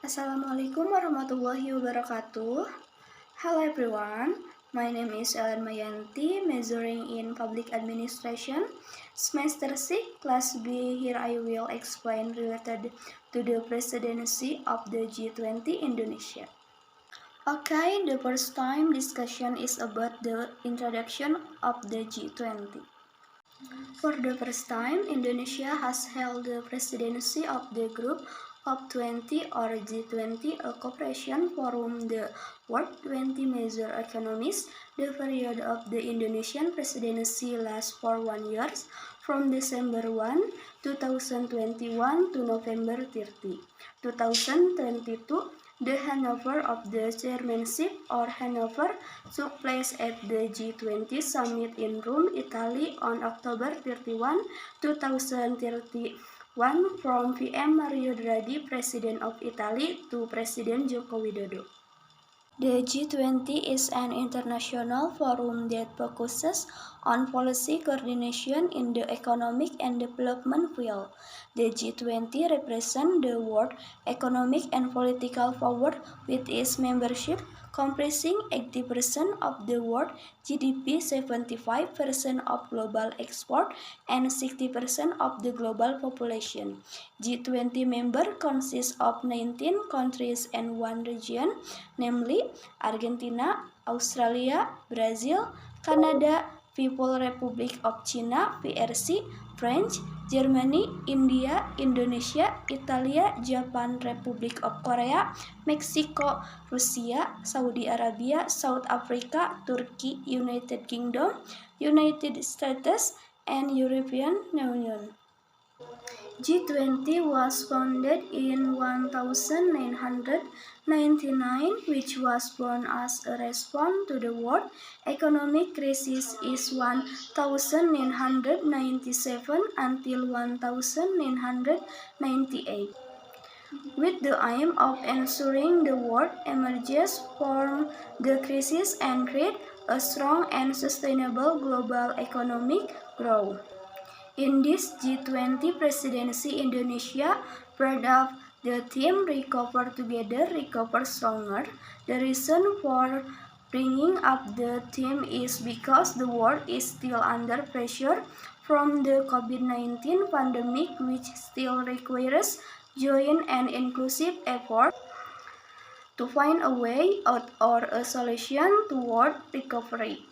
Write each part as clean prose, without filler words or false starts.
Assalamualaikum warahmatullahi wabarakatuh. Hello everyone, my name is Ellen Mayanti, majoring in Public Administration, Semester 6, Class B. Here I will explain related to the presidency of the G20 Indonesia. Okay, the first time discussion is about the introduction of the G20. For the first time, Indonesia has held the presidency of the Group of 20 or G20, a cooperation forum the world 20 major economies. The period of the Indonesian presidency lasts for 1 year, from December 1, 2021 to November 30, 2022. The handover of the chairmanship or handover took place at the G20 summit in Rome, Italy on October 31, 2031 from PM Mario Draghi, President of Italy, to President Joko Widodo. The G20 is an international forum that focuses on policy coordination in the economic and development field. The G20 represents the world economic and political power with its membership comprising 80% of the world GDP, 75% of global export, and 60% of the global population. G20 member consists of 19 countries and one region, namely Argentina, Australia, Brazil, Canada, People's Republic of China, PRC, French, Germany, India, Indonesia, Italy, Japan, Republic of Korea, Mexico, Russia, Saudi Arabia, South Africa, Turkey, United Kingdom, United States, and European Union. G20 was founded in 1999, which was born as a response to the world economic crisis in 1997 until 1998. With the aim of ensuring the world emerges from the crisis and create a strong and sustainable global economic growth. In this G20 presidency, Indonesia brought up the theme Recover Together, Recover Stronger. The reason for bringing up the theme is because the world is still under pressure from the COVID-19 pandemic, which still requires joint and inclusive effort to find a way out or a solution toward recovery.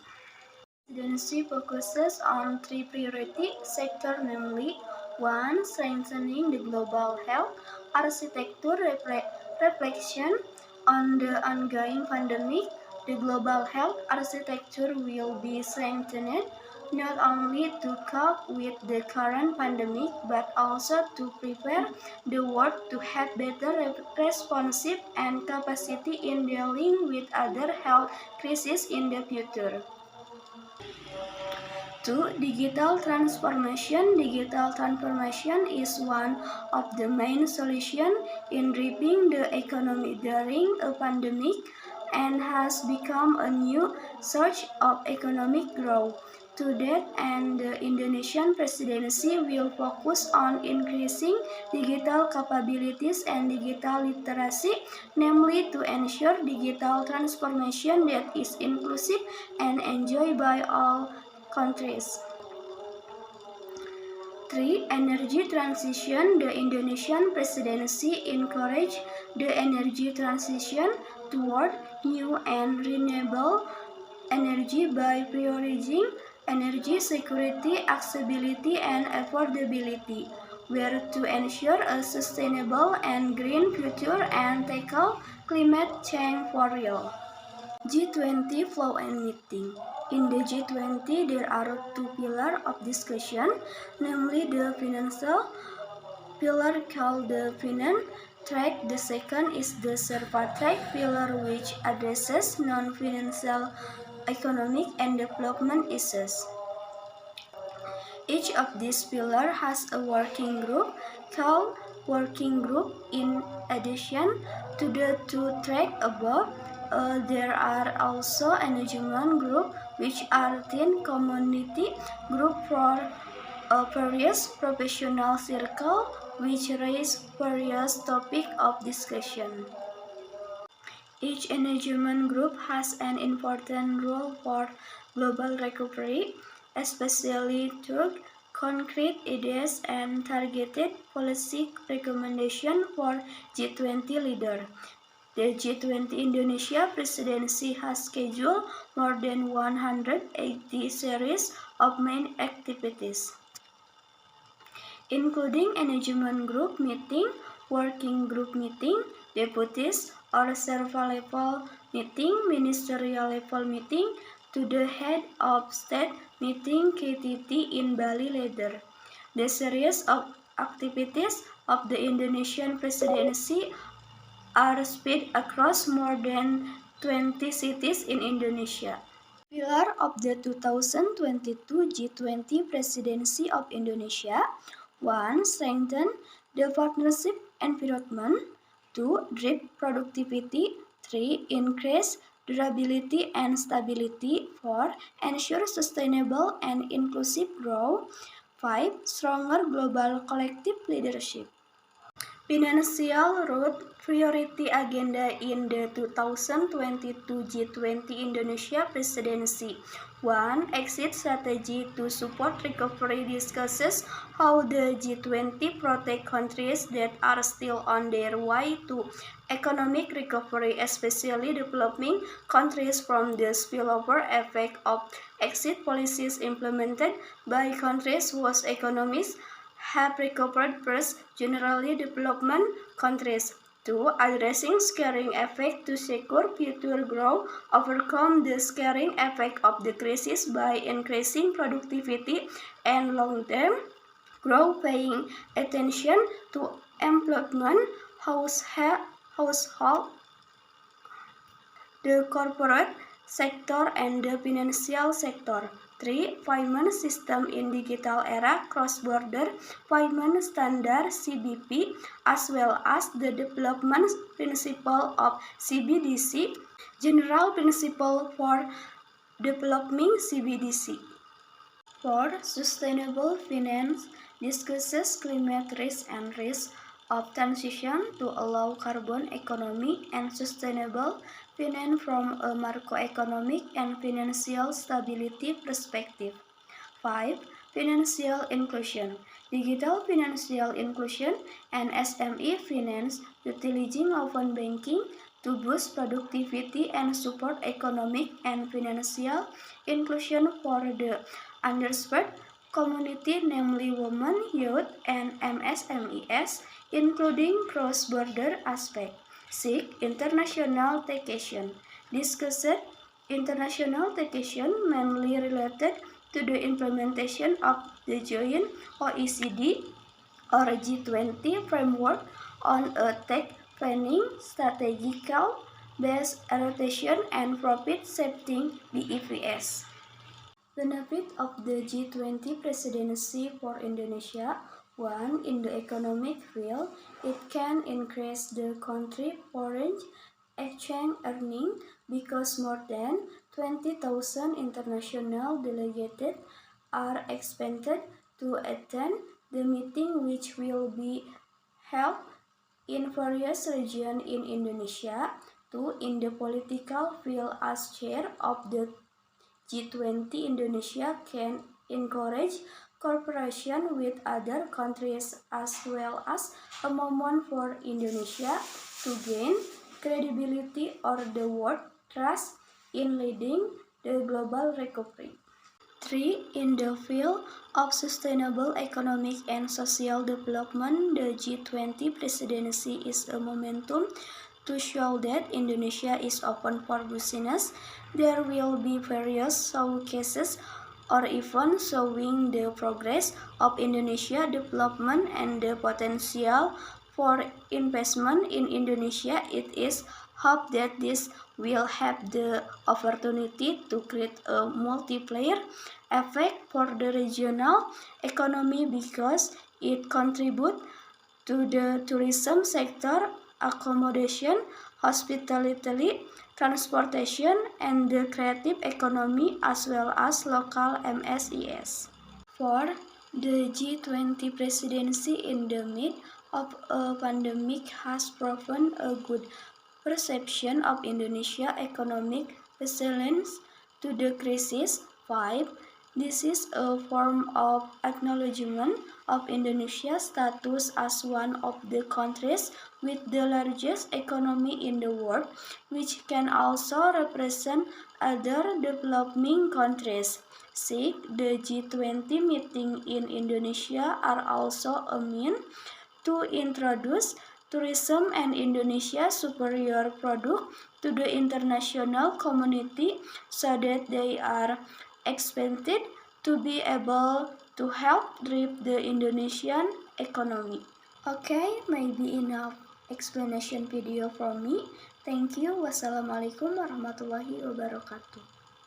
The presidency focuses on three priority sectors, namely 1. Strengthening the global health architecture reflection on the ongoing pandemic. The global health architecture will be strengthened not only to cope with the current pandemic but also to prepare the world to have better responsive and capacity in dealing with other health crises in the future. 2. Digital transformation. Digital transformation is one of the main solutions in driving the economy during a pandemic and has become a new source of economic growth. To that end, the Indonesian presidency will focus on increasing digital capabilities and digital literacy, namely to ensure digital transformation that is inclusive and enjoyed by all countries. 3. Energy transition. The Indonesian presidency encourages the energy transition toward new and renewable energy by prioritizing energy security, accessibility, and affordability, where to ensure a sustainable and green future and tackle climate change for real. G20 flow and meeting. In the G20, there are two pillars of discussion, namely the financial pillar called the finance track. The second is the Sherpa track pillar, which addresses non-financial economic and development issues. Each of these pillars has a working group called working group. In addition to the two tracks above, there are also engagement group, which are 10 community group for various professional circles which raise various topics of discussion. Each engagement group has an important role for global recovery, especially through concrete ideas and targeted policy recommendations for G20 leaders. The G20 Indonesia presidency has scheduled more than 180 series of main activities, including engagement group meeting, working group meeting, deputies or server-level meeting, ministerial level meeting, to the head of state meeting KTT in Bali later. The series of activities of the Indonesian presidency are spread across more than 20 cities in Indonesia. Pillar of the 2022 G20 Presidency of Indonesia: 1. Strengthen the partnership environment. 2. Drive productivity. 3. Increase durability and stability. 4. Ensure sustainable and inclusive growth. 5. Stronger global collective leadership. Financial Road Priority Agenda in the 2022 G20 Indonesia Presidency. 1. Exit strategy to support recovery discusses how the G20 protect countries that are still on their way to economic recovery, especially developing countries, from the spillover effect of exit policies implemented by countries whose economies have recovered first, generally development countries. 2. Addressing scaring effect to secure future growth, overcome the scaring effect of the crisis by increasing productivity and long-term growth, paying attention to employment, household, the corporate sector and the financial sector. 3. Payment system in digital era, cross-border payment standard CBP, as well as the development principle of CBDC, general principle for developing CBDC. 4. Sustainable finance discusses climate risk and risk of transition to allow carbon economy and sustainable finance from a macroeconomic and financial stability perspective. 5. Financial inclusion, digital financial inclusion, and SME finance, utilizing open banking to boost productivity and support economic and financial inclusion for the underserved community, namely women, youth, and MSMEs, including cross-border aspects. 6. International taxation discussed international taxation mainly related to the implementation of the joint OECD or G20 framework on a tax planning, strategical based allocation, and profit shifting (BEPS). Benefit of the G20 presidency for Indonesia. 1. In the economic field, it can increase the country's foreign exchange earnings because more than 20,000 international delegates are expected to attend the meeting, which will be held in various regions in Indonesia. 2. In the political field, as chair of the G20, Indonesia can encourage cooperation with other countries, as well as a moment for Indonesia to gain credibility or the world trust in leading the global recovery. 3. In the field of sustainable economic and social development, the G20 presidency is a momentum to show that Indonesia is open for business. There will be various showcases or events showing the progress of Indonesia development and the potential for investment in Indonesia. It is hoped that this will have the opportunity to create a multiplier effect for the regional economy because it contributes to the tourism sector, accommodation, hospitality, transportation, and the creative economy, as well as local MSEs. 4. The G20 presidency in the midst of a pandemic has proven a good perception of Indonesia's economic resilience to the crisis. 5. This is a form of acknowledgement of Indonesia's status as one of the countries with the largest economy in the world, which can also represent other developing countries. 6. The G20 meeting in Indonesia are also a means to introduce tourism and Indonesia's superior product to the international community so that they are expected to be able to help drive the Indonesian economy. Okay, maybe enough explanation video from me. Thank you. Wassalamualaikum warahmatullahi wabarakatuh.